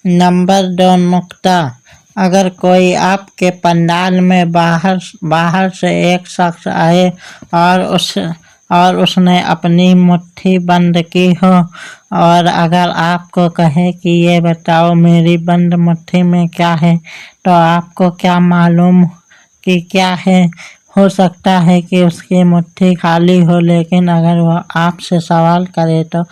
Number 2 नुक्ता। अगर कोई आपके पंडाल में बाहर से एक शख्स आए और उसने अपनी मुट्ठी बंद की हो और अगर आपको कहे कि ये बताओ मेरी बंद मुट्ठी में क्या है, तो आपको क्या मालूम कि क्या है। हो सकता है कि उसकी मुट्ठी खाली हो, लेकिन अगर वह आपसे सवाल करे तो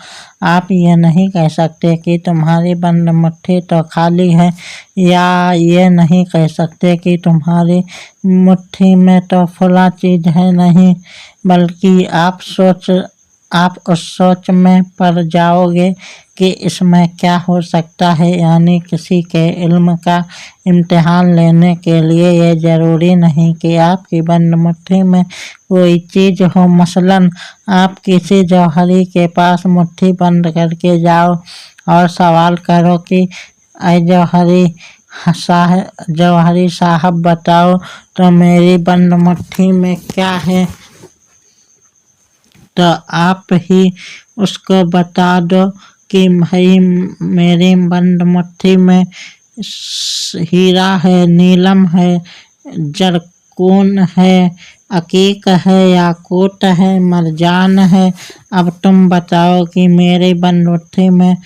आप ये नहीं कह सकते कि तुम्हारी बंद मुट्ठी तो खाली है, या ये नहीं कह सकते कि तुम्हारी मुट्ठी में तो फला चीज़ है नहीं, बल्कि आप उस सोच में पड़ जाओगे कि इसमें क्या हो सकता है। यानी किसी के इल्म का इम्तिहान लेने के लिए ये ज़रूरी नहीं कि आपकी बंद मुट्ठी में कोई चीज़ हो। मसलन आप किसी जौहरी के पास मुट्ठी बंद करके जाओ और सवाल करो कि ऐ जौहरी साहब बताओ तो मेरी बंद मुट्ठी में क्या है, तो आप ही उसको बता दो कि भाई मेरी बंद मुट्ठी में हीरा है, नीलम है, जरकून है, अकीक है, याकूत है, मरजान है। अब तुम बताओ कि मेरी बंद मुट्ठी में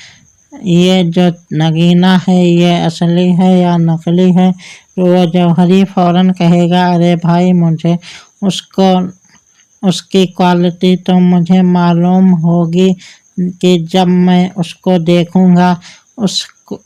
ये जो नगीना है ये असली है या नकली है। तो वो जौहरी फौरन कहेगा, अरे भाई मुझे उसकी क्वालिटी तो मुझे मालूम होगी कि जब मैं उसको देखूंगा। उसको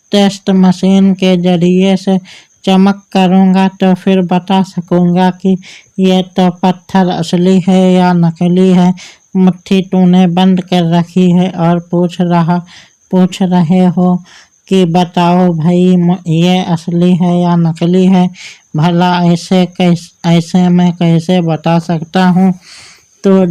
टेस्ट मशीन के जरिए से चमक करूंगा तो फिर बता सकूंगा कि ये तो पत्थर असली है या नकली है। मुट्ठी तूने बंद कर रखी है और पूछ रहे हो कि बताओ भाई ये असली है या नकली है। भला ऐसे मैं कैसे बता सकता हूँ। तो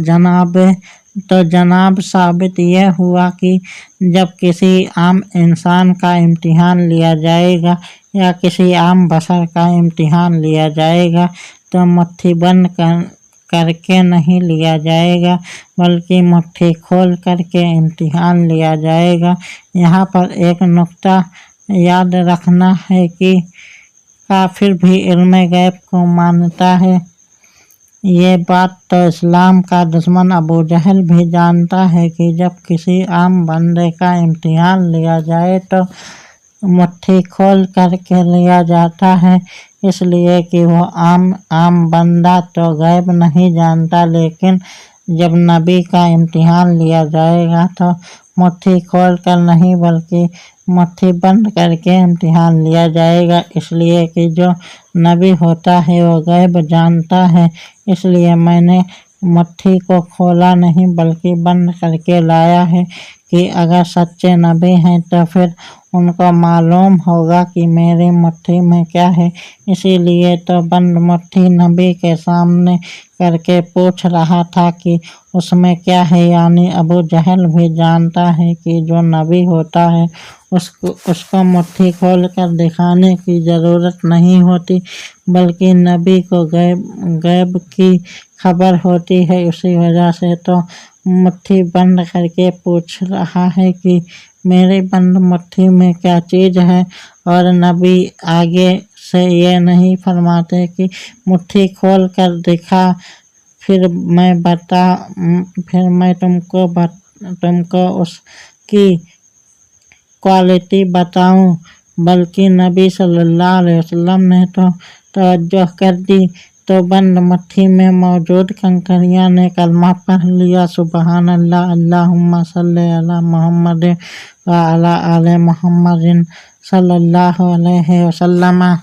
जनाब साबित यह हुआ कि जब किसी आम इंसान का इम्तिहान लिया जाएगा या किसी आम बशर का इम्तिहान लिया जाएगा तो मुट्ठी बंद करके नहीं लिया जाएगा, बल्कि मुट्ठी खोल करके इम्तिहान लिया जाएगा। यहाँ पर एक नुक्ता याद रखना है कि काफिर भी इल्म गैब को मानता है। ये बात तो इस्लाम का दुश्मन अबू जहल भी जानता है कि जब किसी आम बंदे का इम्तिहान लिया जाए तो मुट्ठी खोल करके लिया जाता है, इसलिए कि वो आम बंदा तो गैब नहीं जानता। लेकिन जब नबी का इम्तिहान लिया जाएगा तो मुट्ठी खोल कर नहीं बल्कि मुट्ठी बंद करके इम्तिहान लिया जाएगा, इसलिए कि जो नबी होता है वो गैब जानता है। इसलिए मैंने मुट्ठी को खोला नहीं बल्कि बंद करके लाया है कि अगर सच्चे नबी हैं तो फिर उनको मालूम होगा कि मेरी मुट्ठी में क्या है। इसीलिए तो बंद मुट्ठी नबी के सामने करके पूछ रहा था कि उसमें क्या है। यानी अबू जहल भी जानता है कि जो नबी होता है उसको मुट्ठी खोल कर दिखाने की ज़रूरत नहीं होती, बल्कि नबी को गैब की खबर होती है। उसी वजह से तो मुट्ठी बंद करके पूछ रहा है कि मेरी बंद मुट्ठी में क्या चीज़ है। और नबी आगे से ये नहीं फरमाते कि मुट्ठी खोल कर दिखा फिर मैं तुमको उसकी क्वालिटी बताऊं, बल्कि नबी सल्लल्लाहु अलैहि वसल्लम ने तो तवज्जो कर दी तो बंद मुट्ठी में मौजूद कंकरियां ने कलमा पढ़ लिया, सुबहान अल्लाह, अल्लाहुम्मा सल्ली अला मुहम्मद व अला आले मुहम्मदिन सल्लल्लाहु अलैहि वसल्लम।